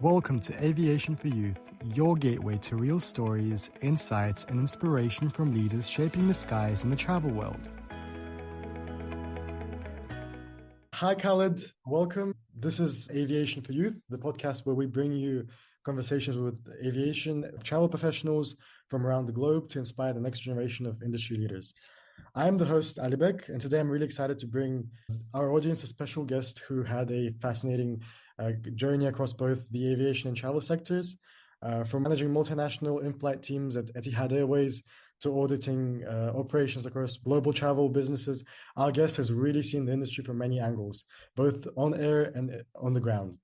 Welcome to Aviation for Youth, your gateway to real stories, insights, and inspiration from leaders shaping the skies in the travel world. Hi, Khaled. Welcome. This is Aviation for Youth, the podcast where we bring you conversations with aviation travel professionals from around the globe to inspire the next generation of industry leaders. I'm the host, Alibek, and today I'm really excited to bring our audience a special guest who had a fascinating journey across both the aviation and travel sectors, from managing multinational in-flight teams at Etihad Airways to auditing operations across global travel businesses. Our guest has really seen the industry from many angles, both on air and on the ground.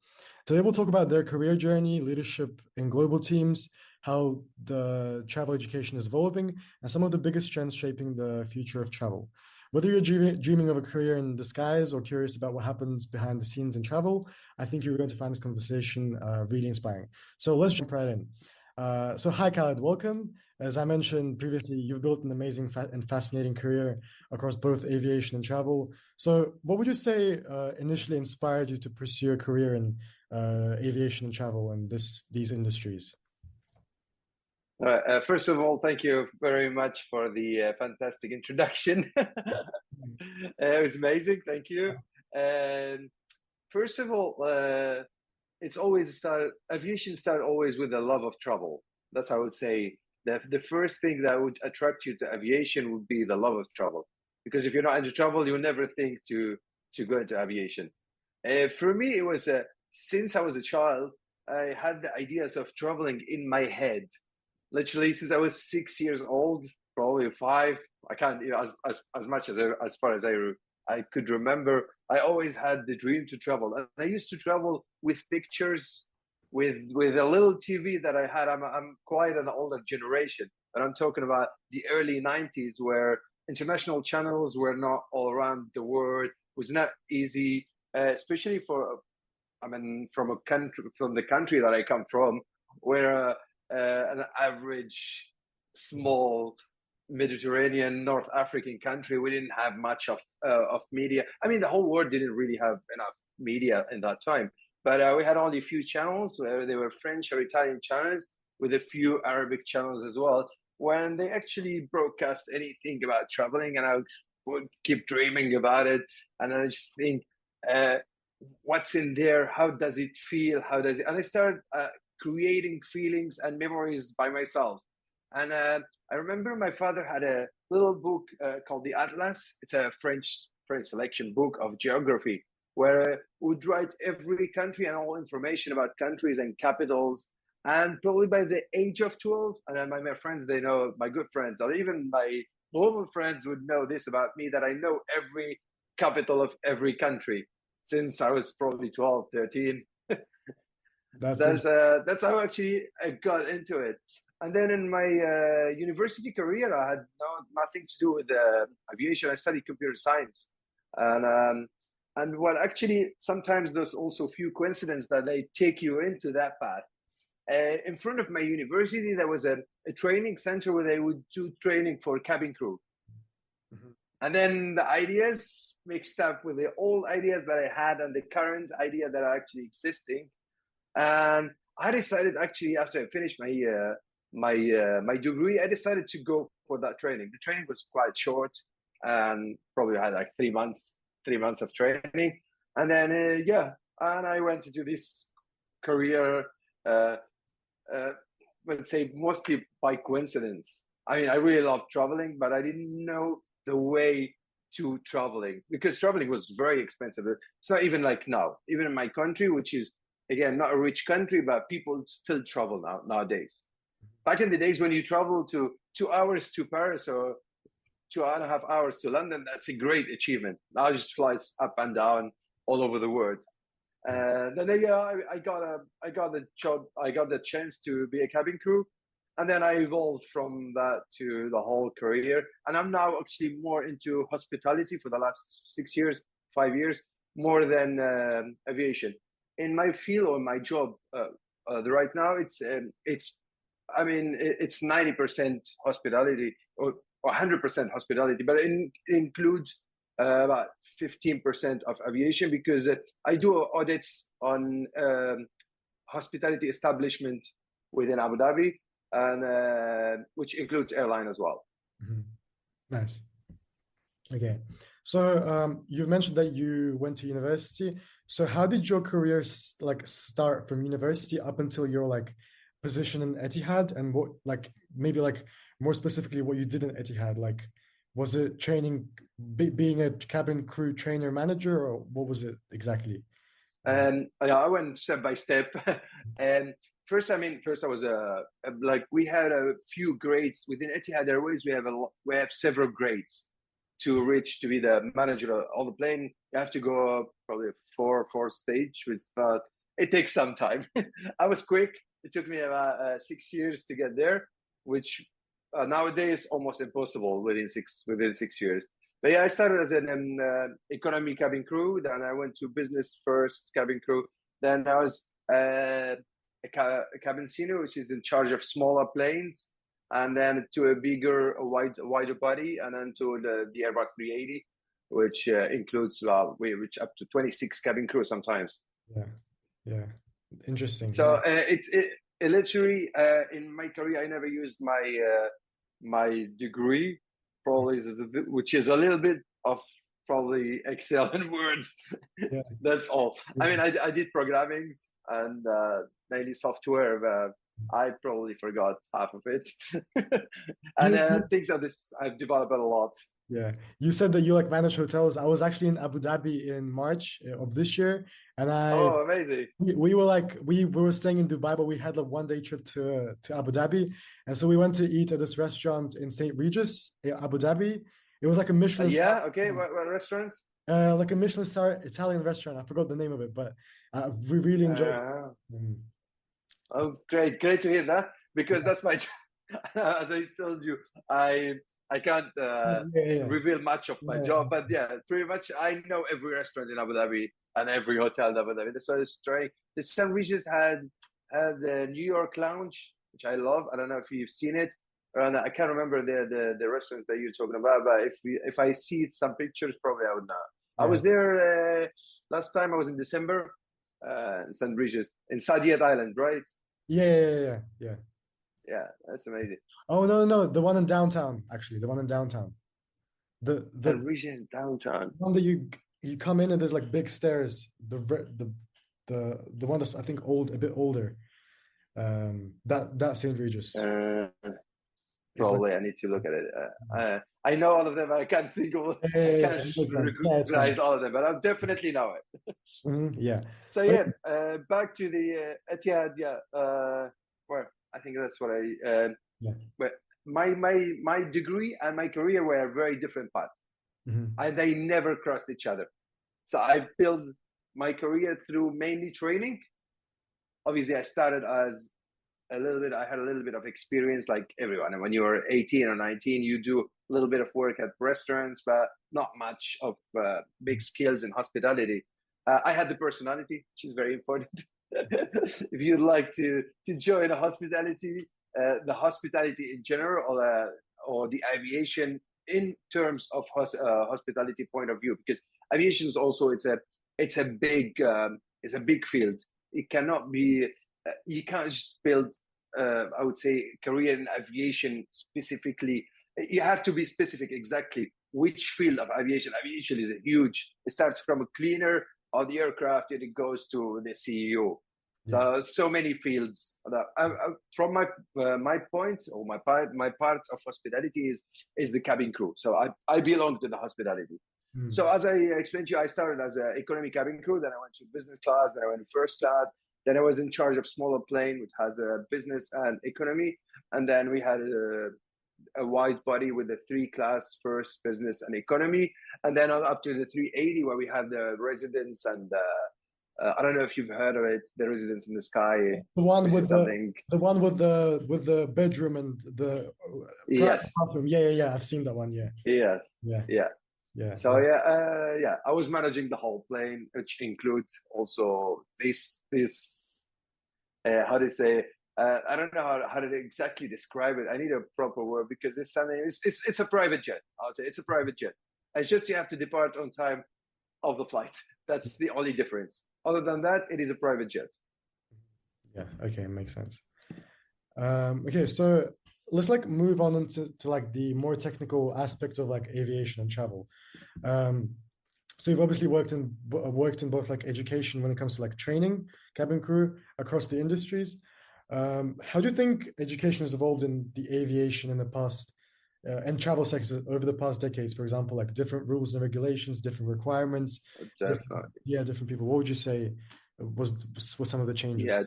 Today we'll talk about their career journey, leadership in global teams, how the travel education is evolving, and some of the biggest trends shaping the future of travel. Whether you're dreaming of a career in the skies or curious about what happens behind the scenes in travel, I think you're going to find this conversation really inspiring. So let's jump right in. So hi, Khaled, welcome. As I mentioned previously, you've built an amazing and fascinating career across both aviation and travel. So what would you say initially inspired you to pursue a career in aviation and travel and these industries? First of all, thank you very much for the fantastic introduction. It was amazing. Thank you. And first of all, aviation started always with a love of travel. That's how I would say the first thing that would attract you to aviation would be the love of travel. Because if you're not into travel, you'll never think to go into aviation. For me, it was since I was a child, I had the ideas of traveling in my head. Literally since I was 6 years old, probably 5. I can't, as much as far as I could remember. I always had the dream to travel, and I used to travel with pictures, with a little TV that I had. I'm quite an older generation, and I'm talking about the early '90s, where international channels were not all around the world. It was not easy, especially from the country that I come from, where an average small Mediterranean North African country, we didn't have much of media. I mean, the whole world didn't really have enough media in that time, but we had only a few channels. They were French or Italian channels with a few Arabic channels as well, when they actually broadcast anything about traveling, and I would keep dreaming about it, and I just think, what's in there? How does it feel? How does it? And I started creating feelings and memories by myself. And I remember my father had a little book called the Atlas. It's a French selection book of geography, where we would write every country and all information about countries and capitals. And probably by the age of 12, and then my friends, they know, my good friends, or even my global friends would know this about me, that I know every capital of every country since I was probably 12, 13. That's how actually I got into it. And then in my university career, I had nothing to do with aviation. I studied computer science, and what actually sometimes there's also few coincidences that they take you into that path. In front of my university, there was a training center where they would do training for cabin crew. Mm-hmm. And then the ideas mixed up with the old ideas that I had and the current idea that are actually existing. And I decided, actually, after I finished my degree, I decided to go for that training. The training was quite short, and probably had like 3 months of training. And then and I went to do this career. Let's say mostly by coincidence. I mean, I really love traveling, but I didn't know the way to traveling, because traveling was very expensive. It's not even like now, even in my country, which is, again, not a rich country, but people still travel nowadays. Back in the days when you travel to 2 hours to Paris or 2.5 hours to London, that's a great achievement. Now it just flies up and down all over the world. Then I got the job. I got the chance to be a cabin crew, and then I evolved from that to the whole career. And I'm now actually more into hospitality for the last 5 years, more than aviation. In my field or my job, right now, it's 90% hospitality or 100% hospitality, but it includes about 15% of aviation, because I do audits on hospitality establishment within Abu Dhabi, and which includes airline as well. Mhm. Nice. Okay. So you mentioned that you went to university. So how did your career like start from university up until your like position in Etihad, and what like maybe like more specifically what you did in Etihad? Like was it training, being a cabin crew trainer manager, or what was it exactly? And I went step by step. And first, first I was like we had a few grades within Etihad Airways. We have several grades to reach to be the manager of the plane. You have to go probably four stage, which but it takes some time. I was quick. It took me about 6 years to get there, which nowadays almost impossible within 6 years. But yeah, I started as an economy cabin crew. Then I went to business first cabin crew. Then I was a cabin senior, which is in charge of smaller planes, and then to a bigger, wider body, and then to the Airbus 380, which includes we reach up to 26 cabin crew sometimes. Yeah, interesting. So it literally in my career, I never used my degree, probably, which is a little bit of probably Excel and words. Yeah. That's all. I did programming and mainly software. I probably forgot half of it. And things like this, I've developed a lot. Yeah, you said that you like manage hotels. I was actually in Abu Dhabi in March of this year, and Oh, amazing! we were like we were staying in Dubai, but we had like 1 day trip to Abu Dhabi, and so we went to eat at this restaurant in St. Regis, Abu Dhabi. It was like a Michelin. Yeah, okay. What restaurants? Like a Michelin star Italian restaurant. I forgot the name of it, but we really enjoyed it. Oh, great to hear that, because that's my as I told you, I can't reveal much of my job, but yeah, pretty much I know every restaurant in Abu Dhabi and every hotel in Abu Dhabi. That's why it's trying. The St. Regis had the New York Lounge, which I love. I don't know if you've seen it, and I can't remember the restaurants that you're talking about. But if I see some pictures, probably I would know. I was there last time. I was in December, St. Regis in Etihad Island, right? Yeah. Yeah, that's amazing. Oh no, the one in downtown, actually, the one in downtown. The Regis downtown. one that you come in and there's like big stairs. The one that's I think a bit older. That St. Regis. Probably I need to look at it. I know all of them. I can't think of. I can't recognize all of them, but I'll definitely know it. Yeah. So yeah, back to the Etihad. Yeah. Well, I think that's what I. But my degree and my career were very different paths, and they never crossed each other. So I built my career through mainly training. Obviously, I started as I had a little bit of experience like everyone. And when you were 18 or 19, you do a little bit of work at restaurants, but not much of big skills in hospitality. I had the personality, which is very important. If you'd like to join a hospitality, the hospitality in general, or the aviation in terms of hospitality point of view, because aviation is also it's a big field. It cannot be. You can't just build, I would say, career in aviation specifically. You have to be specific exactly which field of aviation. Aviation is huge. It starts from a cleaner of the aircraft and it goes to the CEO. So many fields. From my point or my part of hospitality is the cabin crew. So I belong to the hospitality. So as I explained to you, I started as an economy cabin crew. Then I went to business class. Then I went to first class. Then I was in charge of smaller plane, which has a business and economy. And then we had a wide body with the 3-class, first, business, and economy. And then up to the 380, where we have the residence and I don't know if you've heard of it, the residence in the sky. The one with the bedroom and the bathroom. Yeah. I've seen that one. Yeah. So I was managing the whole plane, which includes also this how to say, I don't know how to exactly describe it. I need a proper word because it's something. It's a private jet. I'll say it's a private jet. It's just you have to depart on time of the flight. That's the only difference. Other than that, it is a private jet. Yeah. Okay, makes sense. Okay, so let's like move on into like the more technical aspects of like aviation and travel. Um, so you've obviously worked in both like education when it comes to like training cabin crew across the industries. How do you think education has evolved in the aviation in the past and travel sectors over the past decades? For example, like different rules and regulations, different requirements, Definitely. different people. What would you say was some of the changes? Yeah,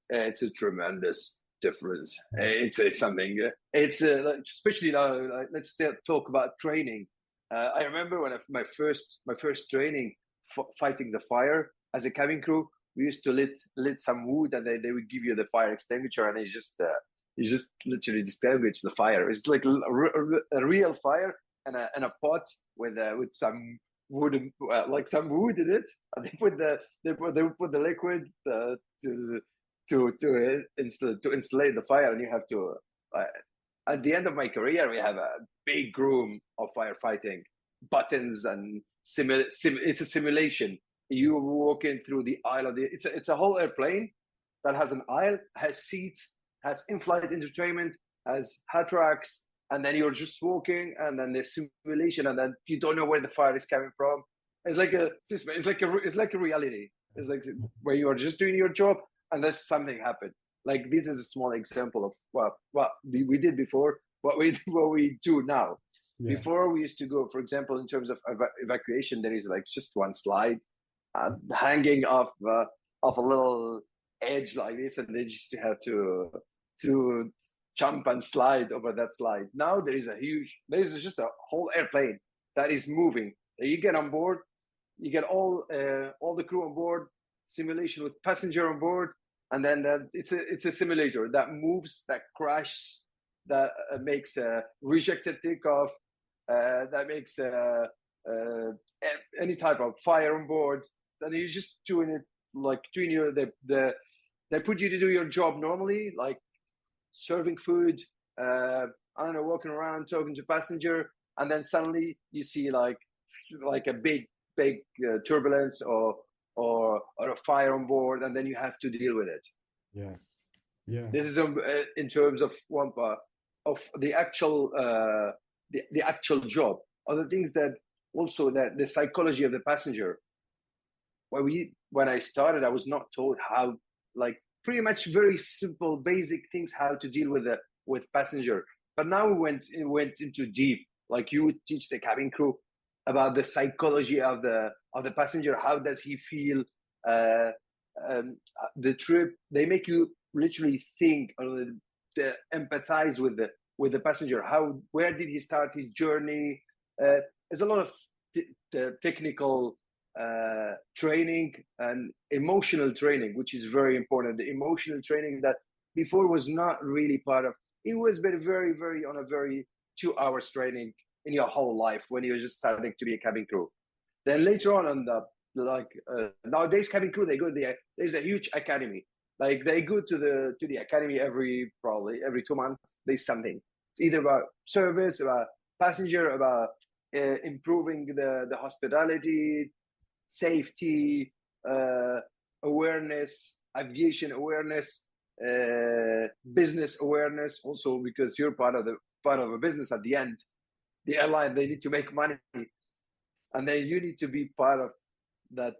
it's a tremendous difference. It's something. It's like, especially now. Like, let's still talk about training. I remember when my first training fighting the fire as a cabin crew. We used to lit some wood, and they would give you the fire extinguisher, and you just literally extinguish the fire. It's like a real fire and a pot with some wood, like some wood in it, and they put the liquid to to install the fire, and you have to. At the end of my career, we have a big room of firefighting, buttons and it's a simulation. You walking through the aisle of the. It's a whole airplane that has an aisle, has seats, has in-flight entertainment, has hat racks, and then you're just walking, and then the simulation, and then you don't know where the fire is coming from. It's like a reality. It's like where you are just doing your job, and there's something happened. Like this is a small example of what we did before, what we do now. Yeah. Before we used to go, for example, in terms of evacuation, there is like just one slide hanging off a little edge like this, and they just have to jump and slide over that slide. Now there is just a whole airplane that is moving. You get on board, you get all the crew on board, simulation with passenger on board, and then it's a simulator that moves, that crashes, that makes a rejected takeoff, that makes any type of fire on board. And you're just doing it like doing they put you to do your job normally, like serving food, I don't know, walking around talking to passenger, and then suddenly you see like a big turbulence or a fire on board, and then you have to deal with it. Yeah. Yeah. This is in terms of one part of the actual the actual job. Other things that also that the psychology of the passenger. When I started, I was not told how, like pretty much very simple, basic things how to deal with passenger. But now we went into deep. Like you would teach the cabin crew about the psychology of the passenger. How does he feel? The trip. They make you literally think or empathize with the passenger. Where did he start his journey? There's a lot of technical training and emotional training, which is very important. The emotional training that before was not really part of. It was very, very on a very 2 hours training in your whole life when you're just starting to be a cabin crew. Then later on nowadays cabin crew there's a huge academy. Like they go to the academy probably every 2 months. There's something. It's either about service, about passenger, about improving the hospitality, safety, awareness, aviation awareness, business awareness. Also, because you're part of a business at the end, the airline they need to make money, and then you need to be part of that.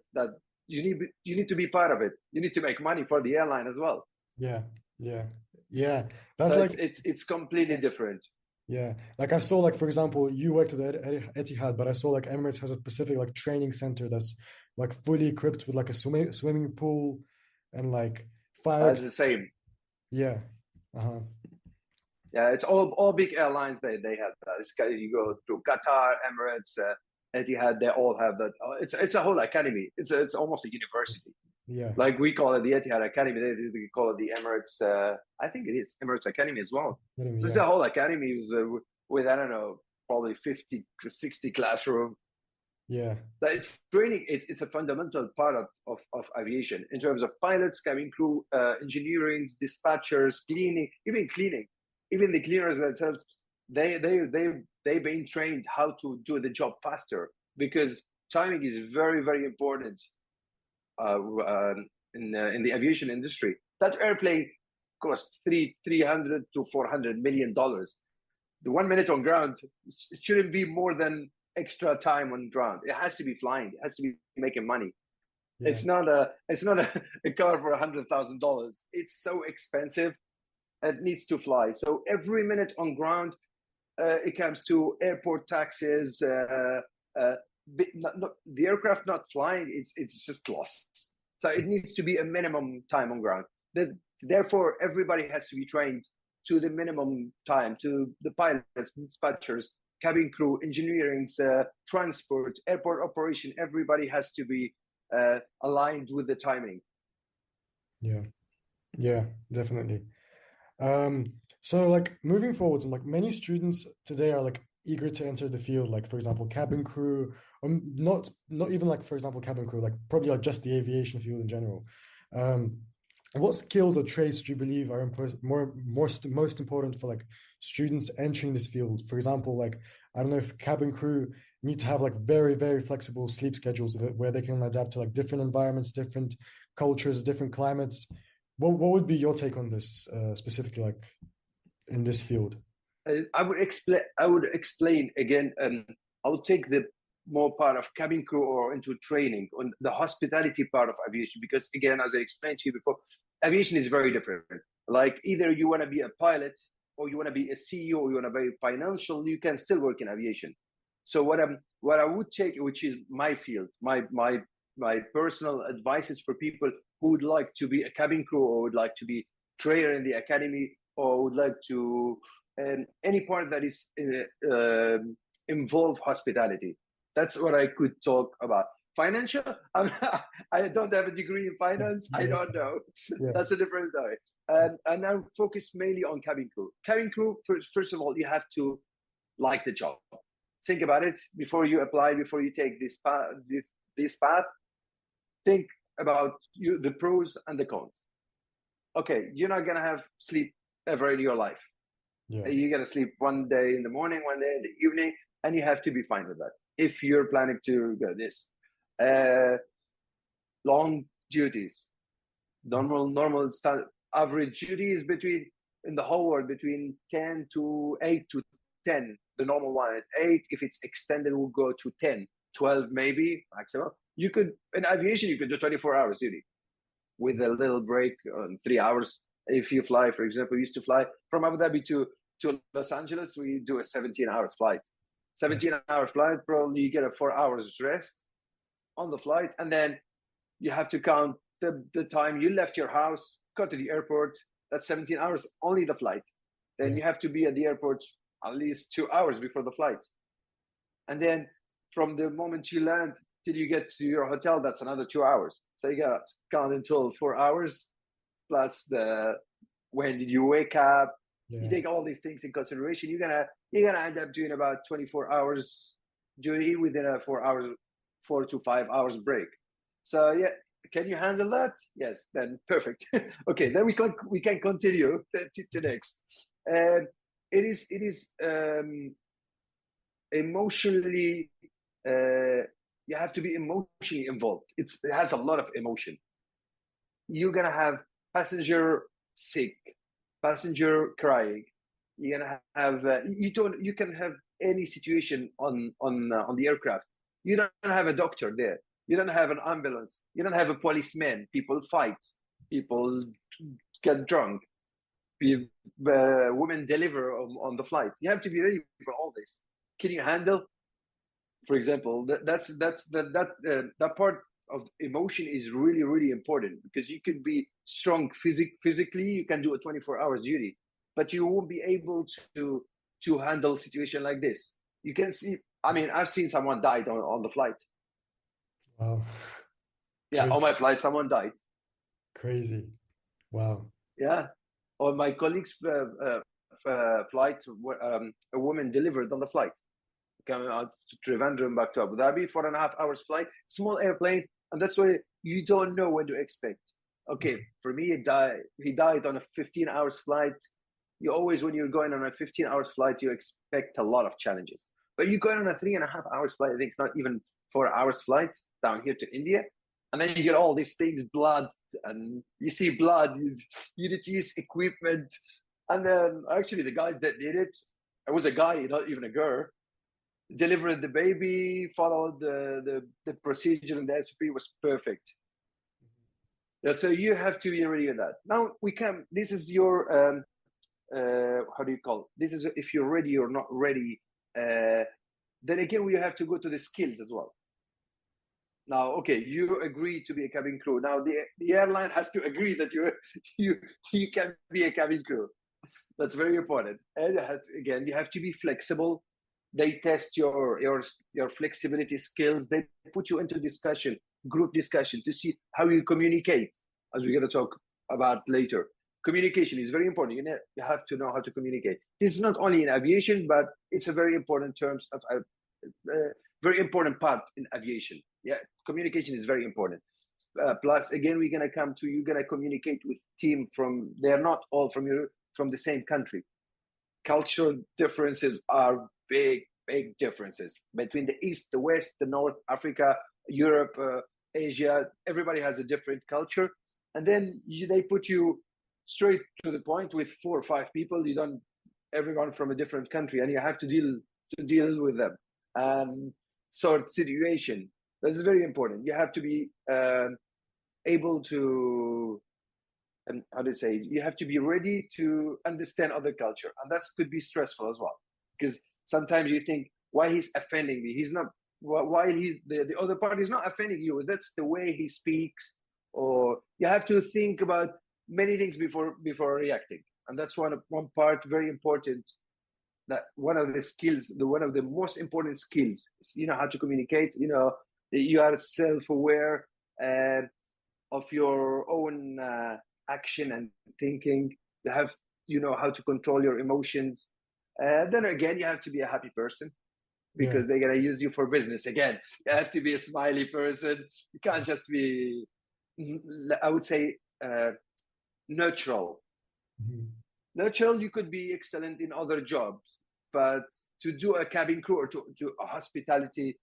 You need to be part of it. You need to make money for the airline as well. Yeah. Yeah. Yeah. That's So like it's completely different. yeah. Like I saw like for example, you worked at the Etihad, but I saw like Emirates has a specific like training center that's like fully equipped with like a swimming pool and like fire. It's the same. Yeah. Uh-huh. Yeah, it's all big airlines. They have that. You go to Qatar, Emirates, Etihad. They all have that. It's a whole academy. It's almost a university. Yeah. Like we call it the Etihad Academy. They call it the Emirates. I think it is Emirates Academy as well. So it's Yeah. a whole academy with I don't know, probably 50 to 60 classroom. Yeah. That training it's a fundamental part of aviation in terms of pilots, cabin crew, engineering, dispatchers, cleaning, even the cleaners themselves. They've been trained how to do the job faster because timing is very, very important. in the aviation industry. That airplane cost 300 to 400 million dollars. The 1 minute on ground, it shouldn't be more than extra time on ground. It has to be flying. It has to be making money. Yeah. It's not a car for $100,000. It's so expensive. It needs to fly. So every minute on ground, it comes to airport taxes. The aircraft not flying, it's just lost. So it needs to be a minimum time on ground. Therefore, everybody has to be trained to the minimum time, to the pilots, dispatchers, cabin crew, engineering, transport, airport operation. Everybody has to be aligned with the timing. Yeah, definitely. So like moving forwards, like many students today are like eager to enter the field, like for example, cabin crew, or not even like for example cabin crew, like probably like just the aviation field in general. What skills or traits do you believe are most important for like students entering this field? For example, like I don't know if cabin crew need to have like very, very flexible sleep schedules where they can adapt to like different environments, different cultures, different climates. What would be your take on this specifically, like in this field? I would explain again. I would take the more part of cabin crew or into training on the hospitality part of aviation, because again, as I explained to you before, aviation is very different. Like either you want to be a pilot or you want to be a CEO or you want to be financial, you can still work in aviation. So what I would take, which is my field, my personal advice is for people who would like to be a cabin crew or would like to be trainer in the academy or would like to any part that is involve hospitality. That's what I could talk about. Financial, I don't have a degree in finance. I don't know. Yeah. That's a different story. And I'm focused mainly on cabin crew. Cabin crew, first of all, you have to like the job. Think about it before you apply, before you take this path. Think about the pros and the cons. Okay, you're not gonna have sleep ever in your life. Yeah. You're gonna sleep one day in the morning, one day in the evening, and you have to be fine with that. If you're planning to go this, long duties, normal average duty is between in the whole world between 10 to 8 to 10. The normal one at 8. If it's extended, will go to 10, 12 maybe maximum. You could in aviation you could do 24 hours duty with a little break on 3 hours. If you fly, for example, we used to fly from Abu Dhabi to Los Angeles, we do a 17 hours flight. 17-hour flight, probably you get a 4 hours rest on the flight, and then you have to count the time you left your house, go to the airport. That's 17 hours, only the flight. Then you have to be at the airport at least 2 hours before the flight. And then from the moment you land till you get to your hotel, that's another 2 hours. So you got to count until 4 hours, plus when did you wake up? You take all these things in consideration. You're gonna end up doing about 24 hours duty within a 4 to 5 hours break. So yeah, can you handle that? Yes, then perfect. Okay, then we can continue to next. It is emotionally. You have to be emotionally involved. It has a lot of emotion. You're gonna have passenger sick, passenger crying. You're gonna have you can have any situation on the aircraft. You don't have a doctor there. You don't have an ambulance. You don't have a policeman. People fight. People get drunk. Women deliver on the flight. You have to be ready for all this. Can you handle? For example, that part of emotion is really, really important, because you could be strong physically, you can do a 24 hours duty, but you won't be able to handle a situation like this. You can see, I mean, I've seen someone died on the flight. Wow. Yeah, on my flight, someone died. Crazy. Wow. Yeah. On my colleague's flight, a woman delivered on the flight. Coming out to Trivandrum back to Abu Dhabi, 4.5 hours flight, small airplane, and that's why you don't know when to expect. Okay, for me, he died on a 15 hours flight. You always, when you're going on a 15 hours flight, you expect a lot of challenges. But you go on a 3.5 hours flight, I think it's not even 4 hours flight down here to India, And then you get all these things, blood, and you see blood, you need to use equipment. And then actually the guys that did it, it was a guy, not even a girl, delivered the baby, followed the procedure, and the SOP was perfect. Yeah, so you have to be ready with that. Now we can, this is your, how do you call it? This is if you're ready or not ready. Then again, we have to go to the skills as well. Now, okay, you agree to be a cabin crew. Now the airline has to agree that you can be a cabin crew. That's very important. And again, you have to be flexible. They test your flexibility skills. They put you into discussion, group discussion, to see how you communicate, as we're going to talk about later. Communication is very important. You have to know how to communicate. This is not only in aviation, but it's a very important terms of very important part in aviation. Yeah, communication is very important. Plus, again, we're going to come to, you're going to communicate with team they're not all from the same country. Cultural differences are big differences between the East, the West, the North, Africa, Europe, Asia. Everybody has a different culture. And then they put you straight to the point with 4 or 5 people. You don't, everyone from a different country, and you have to deal with them. Sort situation. That's very important. You have to be able to, how to say, you have to be ready to understand other culture. And that could be stressful as well. Because sometimes you think, why he's offending me? He's not, why the other party is not offending you. That's the way he speaks. Or you have to think about many things before reacting. And that's one part very important. That one of the skills, one of the most important skills is, how to communicate. You are self-aware of your own action and thinking. You have, how to control your emotions. Then again, you have to be a happy person, because they're gonna use you for business. Again, you have to be a smiley person. You can't just be, I would say, neutral. Mm-hmm. Neutral, you could be excellent in other jobs, but to do a cabin crew or to a hospitality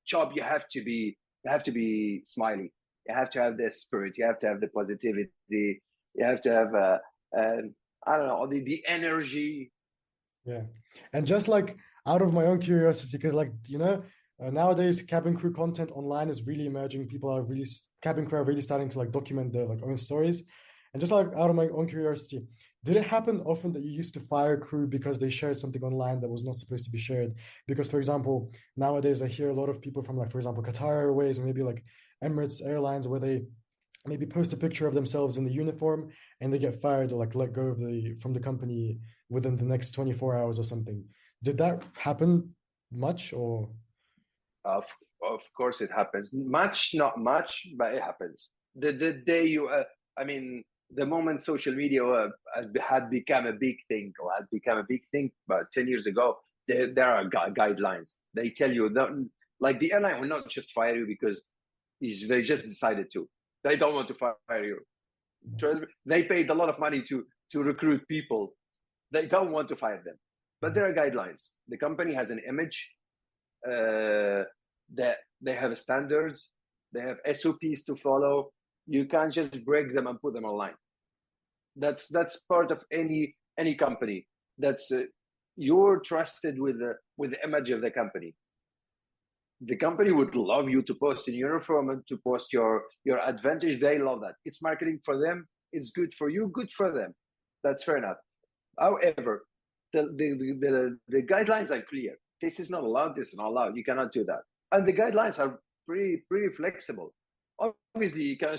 job, you have to be smiley. You have to have the spirit. You have to have the positivity. You have to have I don't know, the energy. Yeah, and just like out of my own curiosity, because nowadays cabin crew content online is really emerging. Cabin crew are really starting to document their own stories. And just out of my own curiosity, did it happen often that you used to fire crew because they shared something online that was not supposed to be shared? Because, for example, nowadays I hear a lot of people from for example, Qatar Airways or maybe Emirates Airlines, where they maybe post a picture of themselves in the uniform and they get fired or let go from the company within the next 24 hours or something. Did that happen much, or? Of course it happens. Much, not much, but it happens. The day you, the moment social media had become a big thing, about 10 years ago, there are guidelines. They tell you that, the airline will not just fire you because they just decided to. They don't want to fire you. They paid a lot of money to recruit people. They don't want to fire them. But there are guidelines. The company has an image. That they have standards. They have SOPs to follow. You can't just break them and put them online. That's part of any company. That's you're trusted with the image of the company. The company would love you to post in uniform and to post your advantage. They love that. It's marketing for them. It's good for you. Good for them. That's fair enough. However, the guidelines are clear. This is not allowed. This is not allowed. You cannot do that. And the guidelines are pretty flexible. Obviously, you can.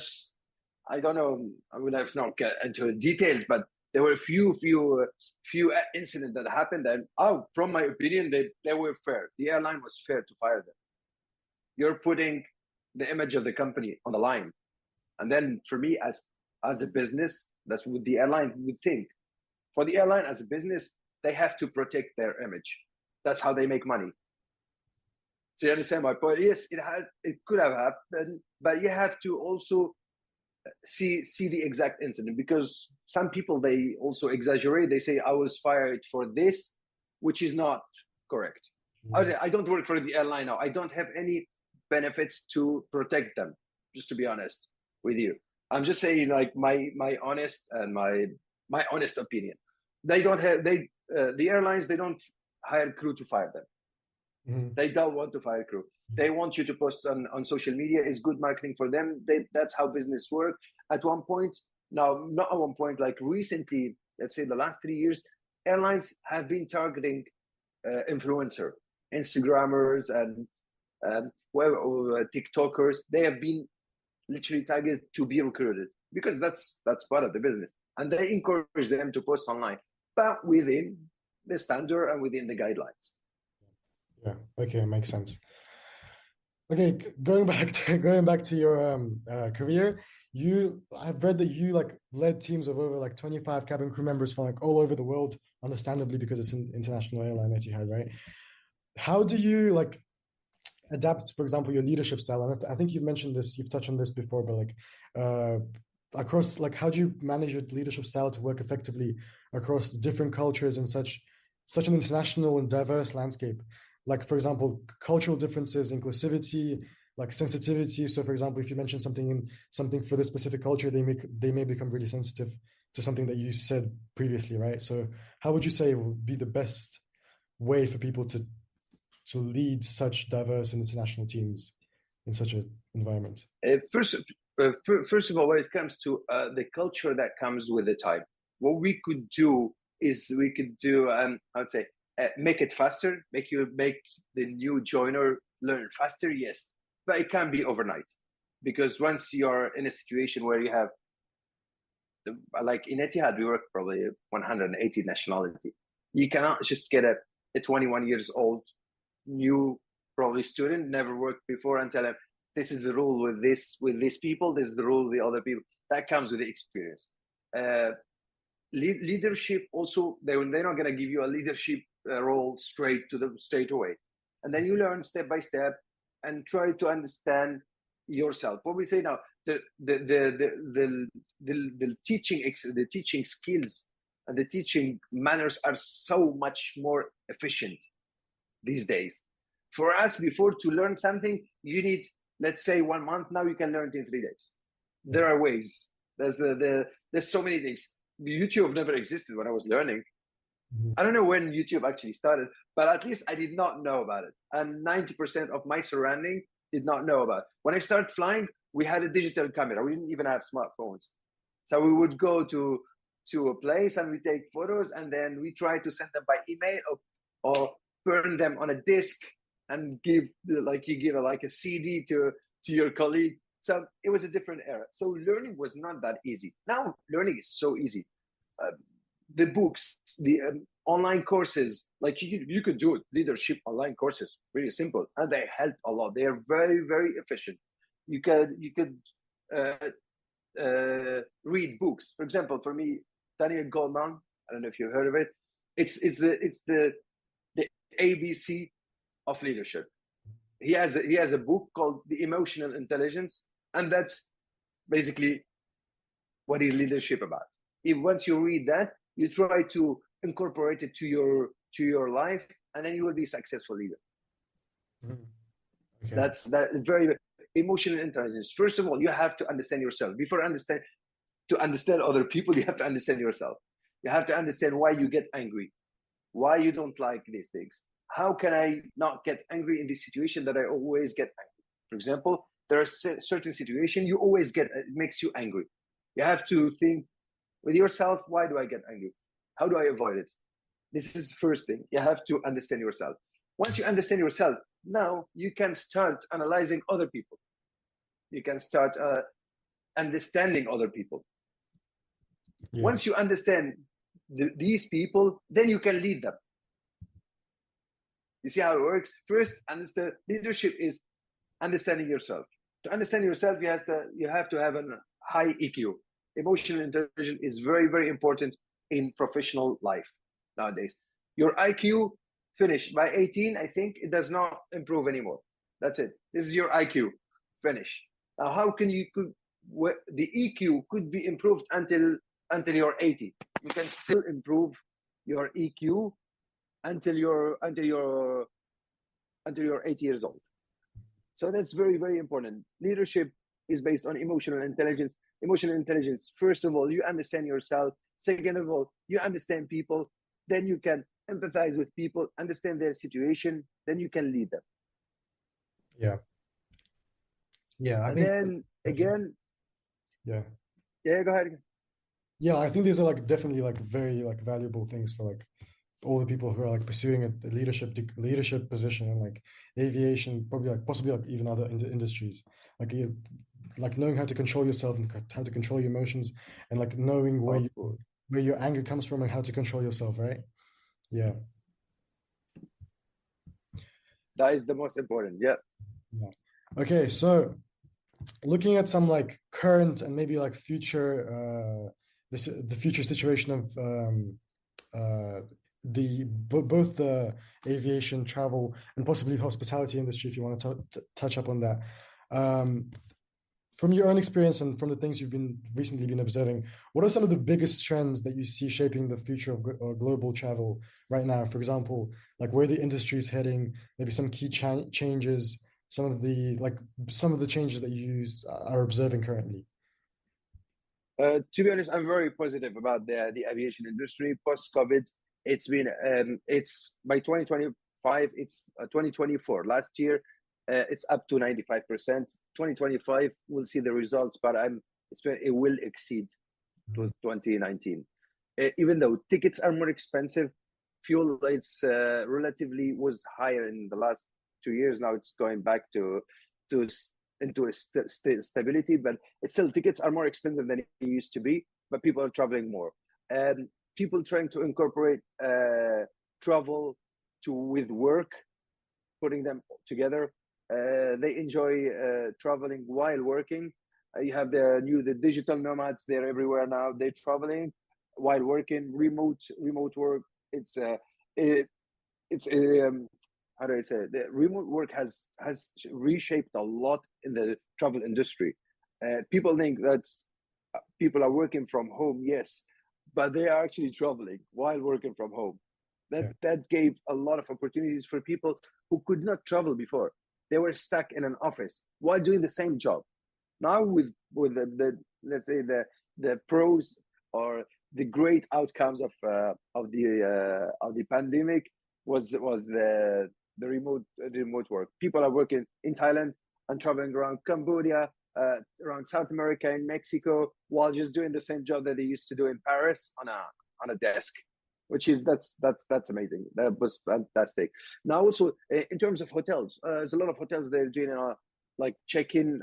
I don't know. I will have not get into details, but there were a few incidents that happened, and from my opinion, they were fair. The airline was fair to fire them. You're putting the image of the company on the line, and then for me, as a business, that's what the airline would think. For the airline as a business, they have to protect their image. That's how they make money. So you understand my point? Yes, it could have happened, but you have to also see the exact incident, because some people, they also exaggerate. They say I was fired for this, which is not correct. I don't work for the airline now. I don't have any benefits to protect them. just to be honest with you. I'm just saying like my honest and my honest opinion. They don't have the airlines, they don't hire crew to fire them. They don't want to fire crew. They want you to post on social media. It's good marketing for them. That's how business work. At one point, now not at one point, like recently, let's say the last 3 years, airlines have been targeting influencer, Instagrammers, and TikTokers. They have been literally targeted to be recruited because that's part of the business, and they encourage them to post online, but within the standard and within the guidelines. Yeah. Okay, makes sense. Okay, going back to your career, I've read that you like led teams of over like 25 cabin crew members from like all over the world, understandably because it's an international airline, Etihad, right? How do you like adapt, for example, your leadership style? And I think you've mentioned this, you've touched on this before, but like across, like, how do you manage your leadership style to work effectively across different cultures in such an international and diverse landscape? Like, for example, cultural differences, inclusivity, like sensitivity. So, for example, if you mention something for this specific culture, they may become really sensitive to something that you said previously, right? So, how would you say would be the best way for people to lead such diverse and international teams in such an environment? First of all, when it comes to the culture that comes with the time, what we could do is I would say, make it faster, make the new joiner learn faster, yes, but it can't be overnight, because once you're in a situation where you have, like in Etihad, we work probably 180 nationality. You cannot just get a 21 years old new probably student, never worked before, and tell them this is the rule with these people, this is the rule with the other people. That comes with the experience. Leadership also, they're not going to give you a leadership role straight away, and then you learn step by step and try to understand yourself. What we say now, the teaching skills and the teaching manners are so much more efficient these days. For us, before, to learn something, you need, let's say, 1 month. Now you can learn it in 3 days. There are ways. There's so many things. YouTube never existed when I was learning. I don't know when YouTube actually started, but at least I did not know about it. And 90% of my surrounding did not know about it. When I started flying, we had a digital camera. We didn't even have smartphones. So we would go to a place and we take photos, and then we try to send them by email or burn them on a disk and give a CD to your colleague. So it was a different era. So learning was not that easy. Now learning is so easy. The books, the online courses, like you could do leadership online courses, really simple, and they help a lot. They are very, very efficient. You could read books. For example, for me, Daniel Goleman, I don't know if you've heard of it. It's the ABC of leadership. He has a book called The Emotional Intelligence, and that's basically what is leadership about. If once you read that, you try to incorporate it to your life, and then you will be a successful leader. Okay. That's very emotional intelligence. First of all, you have to understand yourself. To understand other people, you have to understand yourself. You have to understand why you get angry, why you don't like these things. How can I not get angry in this situation that I always get angry? For example, there are certain situations you always get, it makes you angry. You have to think with yourself, why do I get angry? How do I avoid it? This is the first thing. You have to understand yourself. Once you understand yourself, now you can start analyzing other people. You can start understanding other people. Yeah. Once you understand these people, then you can lead them. You see how it works? First, understand leadership is understanding yourself. To understand yourself, you have to have a high EQ. Emotional intelligence is very, very important in professional life nowadays. Your IQ finished by 18, I think it does not improve anymore. That's it. This is your IQ finish. Now, how can the EQ could be improved until you're 80? You can still improve your EQ until you're 80 years old. So that's very, very important. Leadership is based on emotional intelligence. Emotional intelligence, first of all, you understand yourself. Second of all, you understand people. Then you can empathize with people, understand their situation. Then you can lead them. Yeah. Yeah, I And think then again, yeah. yeah, go ahead. Yeah, I think these are like definitely like very like valuable things for like all the people who are like pursuing a leadership position in like aviation, probably like possibly like even other industries. Like like knowing how to control yourself and how to control your emotions, and like knowing Of course, where your anger comes from and how to control yourself, right? Yeah. that is the most important. Yeah. Yeah. Okay, so looking at some like current and maybe like future the future situation of both the aviation, travel, and possibly hospitality industry, if you want to touch up on that. Um, from your own experience and from the things you've been recently been observing, what are some of the biggest trends that you see shaping the future of global travel right now? For example, like where the industry is heading, maybe some key changes, some of the changes that are observing currently. To be honest, I'm very positive about the aviation industry post COVID. It's been it's by 2025, it's 2024. Last year, it's up to 95%. 2025, we'll see the results, but it will exceed to 2019. Even though tickets are more expensive, fuel rates relatively was higher in the last 2 years. Now it's going back to into a stability, but still tickets are more expensive than it used to be. But people are traveling more, and people trying to incorporate travel to with work, putting them together. They enjoy traveling while working. You have the digital nomads. They're everywhere now. They're traveling while working. Remote work. It, it's how do I say it? The remote work has reshaped a lot in the travel industry. People think that people are working from home, yes, but they are actually traveling while working from home. That Yeah. that gave a lot of opportunities for people who could not travel before. They were stuck in an office while doing the same job. Now with the let's say the pros or the great outcomes of the pandemic was the remote work. People are working in Thailand and traveling around Cambodia, around South America and Mexico, while just doing the same job that they used to do in Paris on a desk, which is that's amazing. That was fantastic. Now also in terms of hotels, there's a lot of hotels they're doing like check-in,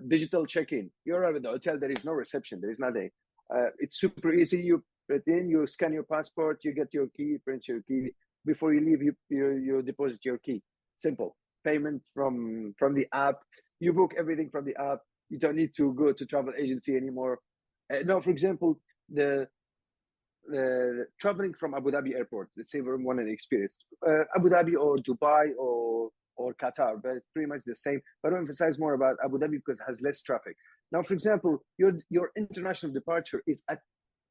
digital check-in. You arrive at the hotel, there is no reception, there is nothing. It's super easy. You put in, you scan your passport, you get your key, print your key. Before you leave, you deposit your key. Simple payment from the app. You book everything from the app. You don't need to go to travel agency anymore. No, for example, the traveling from Abu Dhabi airport. Let's say we're one an experience, Abu Dhabi or Dubai or Qatar, but it's pretty much the same. But I emphasize more about Abu Dhabi because it has less traffic. Now, for example, your international departure is at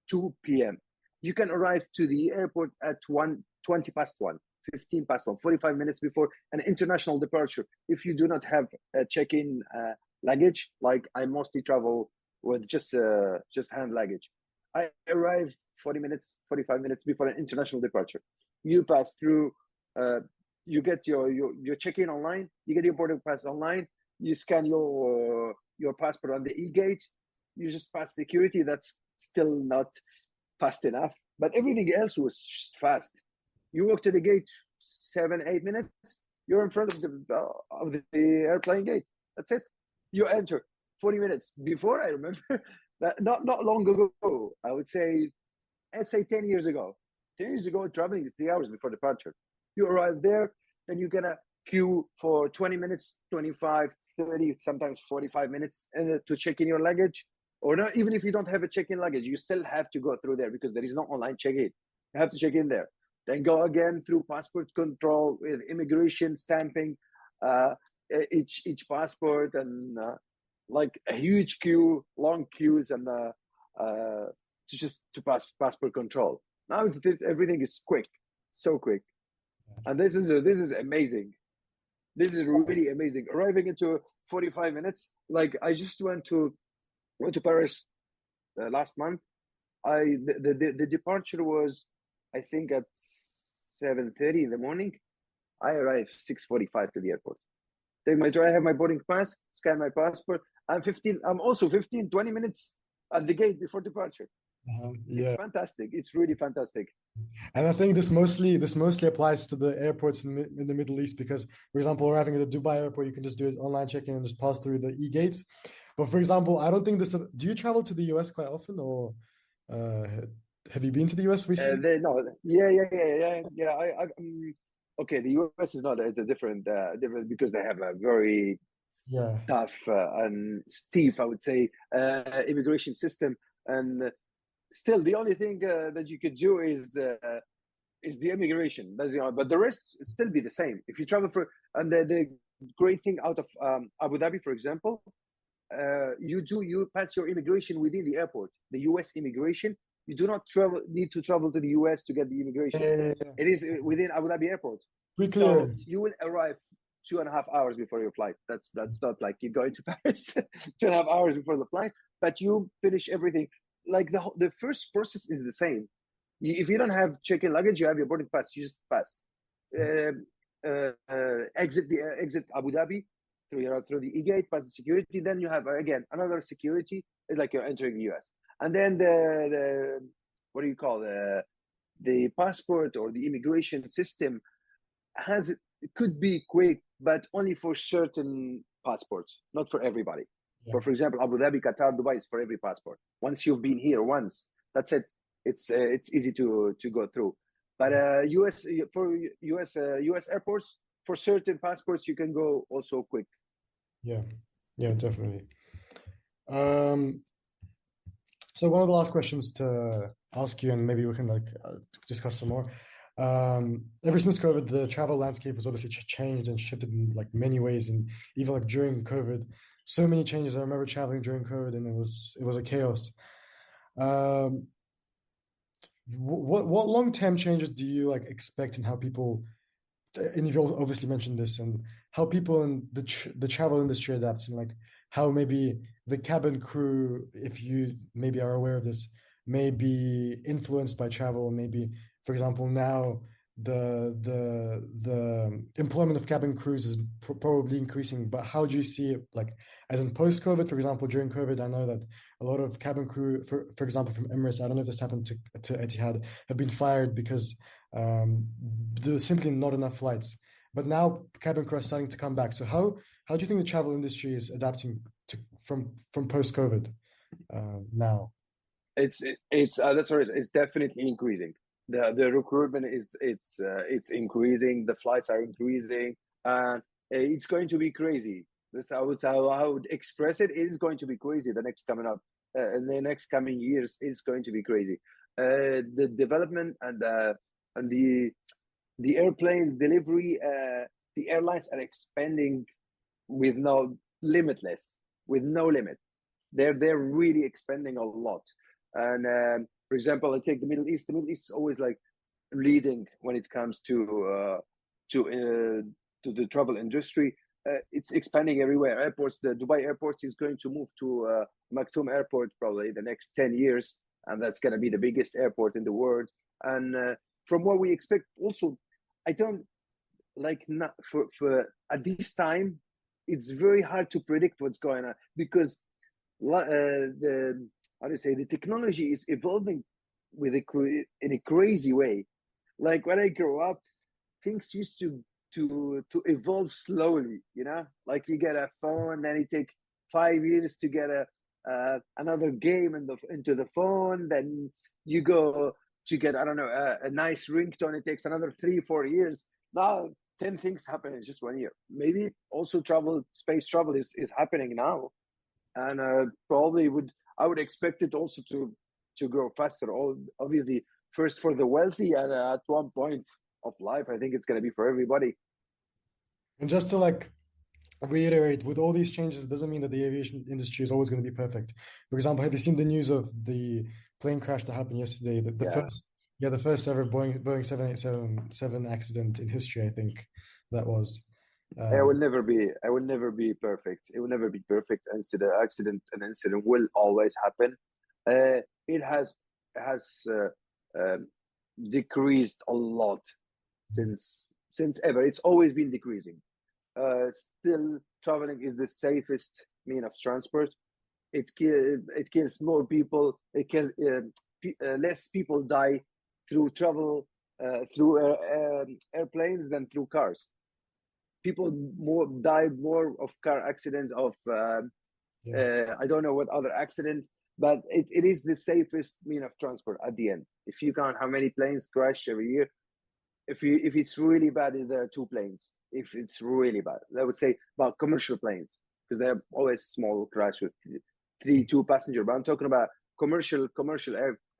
2 p.m. You can arrive to the airport at 20 past 1, 15 past 1, 45 minutes before an international departure. If you do not have a check-in luggage, like I mostly travel with just hand luggage, I arrive 40 minutes, 45 minutes before an international departure. You pass through, you get your check-in online, you get your boarding pass online, you scan your passport on the e-gate, you just pass security. That's still not fast enough, but everything else was just fast. You walk to the gate, 7-8 minutes, you're in front of the airplane gate. That's it. You enter 40 minutes. Before, I remember that not long ago, I would say, let's say 10 years ago. 10 years ago, traveling is 3 hours before departure. You arrive there, then you're gonna queue for 20 minutes, 25, 30, sometimes 45 minutes to check in your luggage. Or not, even if you don't have a check-in luggage, you still have to go through there because there is no online check-in. You have to check in there. Then go again through passport control with immigration stamping each passport, and like a huge queue, long queues, and to pass passport control. Now everything is quick, so quick, and this is amazing. This is really amazing. Arriving into 45 minutes. Like I just went to Paris last month. The departure was, I think, at 7:30 in the morning. I arrived 6:45 to the airport. I have my boarding pass, scan my passport. I'm also 15, 20 minutes at the gate before departure. It's Yeah. fantastic. It's really fantastic. And I think this mostly applies to the airports in the Middle East because, for example, arriving at the Dubai airport, you can just do it online check-in and just pass through the e-gates. But for example, I don't think this. Do you travel to the US quite often, or uh, have you been to the US recently? No, yeah. Okay, the US is not. It's a different because they have a very Yeah, tough and stiff, I would say, immigration system. And still, the only thing that you could do is the immigration. That's but the rest still be the same. If you travel for and the great thing out of Abu Dhabi, for example, you pass your immigration within the airport. The U.S. immigration, you do not need to travel to the U.S. to get the immigration. yeah. It is within Abu Dhabi airport. Free So clearance. you will arrive 2.5 hours before your flight. That's not like you're going to Paris 2.5 hours before the flight, but you finish everything. Like the first process is the same. If you don't have check-in luggage, you have your boarding pass. You just pass. Exit Abu Dhabi through the e-gate, pass the security. Then you have again another security. It's like you're entering the US. And then the what do you call the passport or the immigration system has it could be quick, but only for certain passports, not for everybody. Yeah. For example, Abu Dhabi, Qatar, Dubai is for every passport. Once you've been here once, that's it. It's easy to go through. But US for US airports for certain passports you can go also quick. Yeah, yeah, definitely. Um, so one of the last questions to ask you, and maybe we can discuss some more. Ever since COVID, the travel landscape has obviously changed and shifted in like many ways, and even like during COVID, so many changes. I remember traveling during COVID, and it was a chaos. Um, what long-term changes do you like expect in how people, and you've obviously mentioned this, and how people in the travel industry adapts, and like how maybe the cabin crew, if you maybe are aware of this, may be influenced by travel. Maybe, for example, now the employment of cabin crews is probably increasing. But how do you see it, like as in post-COVID? For example, during COVID, I know that a lot of cabin crew, for example, from Emirates, I don't know if this happened to Etihad, have been fired because there's simply not enough flights. But now cabin crew are starting to come back. So how do you think the travel industry is adapting to from post-COVID now? It's that's right. It's definitely increasing. The recruitment is it's increasing. The flights are increasing, and it's going to be crazy. That's how I would express it. It is going to be crazy. The next coming up, in the next coming years, is going to be crazy. The development and the airplane delivery, the airlines are expanding with with no limit. They're really expanding a lot. And for example, I take the Middle East. The Middle East is always like leading when it comes to the travel industry. It's expanding everywhere. Airports, the Dubai airport is going to move to Maktoum Airport probably the next 10 years, and that's going to be the biggest airport in the world. And from what we expect, also, I don't like not for at this time. It's very hard to predict what's going on because the how do you say the technology is evolving in a crazy way. Like when I grew up, things used to evolve slowly. You know, like you get a phone, then it take 5 years to get another game into the phone. Then you go to get I don't know a nice ringtone. It takes another 3 4 years. Now 10 things happen in just 1 year. Maybe also space travel is happening now, and probably I would expect it also to grow faster. Obviously, first for the wealthy, and at one point of life, I think it's going to be for everybody. And just to like reiterate, with all these changes, it doesn't mean that the aviation industry is always going to be perfect. For example, have you seen the news of the plane crash that happened yesterday? The first ever Boeing 787 accident in history, I think that was. I will never be. I will never be perfect. It will never be perfect. An incident will always happen. It has decreased a lot since ever. It's always been decreasing. Still, traveling is the safest mean of transport. It kills more people. It kills less people die through travel through airplanes than through cars. People die more of car accidents of I don't know what other accident, but it is the safest mean of transport at the end. If you count how many planes crash every year, if it's really bad, there are two planes. If it's really bad, I would say about commercial planes, because they're always small crash with two passenger. But I'm talking about commercial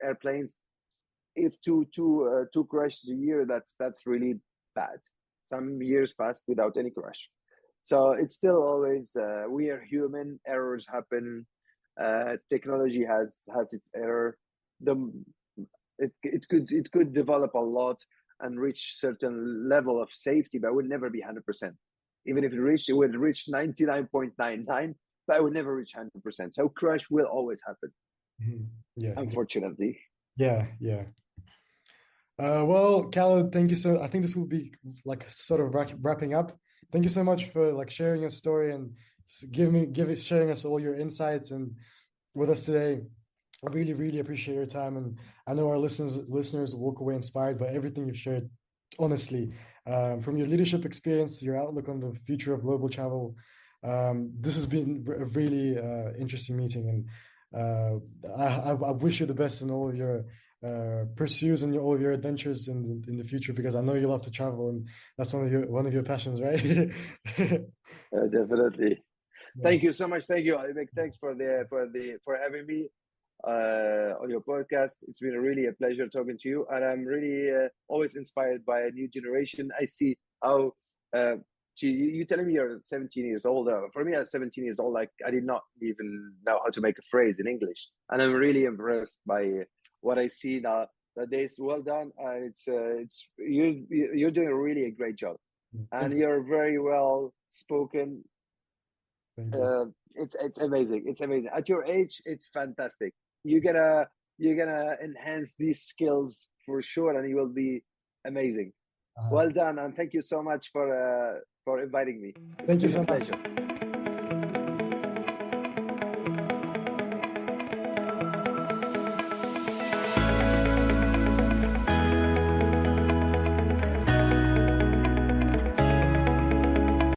airplanes. If two crashes a year, that's really bad. Some years passed without any crash. So it's still always we are human. Errors happen. Technology has its error. It could develop a lot and reach certain level of safety, but it would never be 100%. Even if it would reach 99.99, but it would never reach 100%. So crash will always happen. Yeah, unfortunately. Yeah. Well, Khaled, thank you so. I think this will be like sort of wrapping up. Thank you so much for like sharing your story and sharing us all your insights and with us today. I really, really appreciate your time, and I know our listeners will walk away inspired by everything you've shared. Honestly, from your leadership experience to your outlook on the future of global travel, this has been a really interesting meeting, and I wish you the best in all of your pursuits and all of your adventures in the future, because I know you love to travel, and that's one of your passions, right? Definitely. Yeah. Thank you so much. Thank you. Thanks for having me on your podcast. It's been really a pleasure talking to you, and I'm really always inspired by a new generation. I see how you telling me you're 17 years old. For me, at 17 years old, like I did not even know how to make a phrase in English, and I'm really impressed by what I see now. Nowadays, well done. You're doing really a great job, and you're very well spoken. Thank you. It's amazing. It's amazing. At your age, it's fantastic. You're gonna enhance these skills for sure, and you will be amazing. Well done, and thank you so much for inviting me. It's Thank you been so a much. pleasure.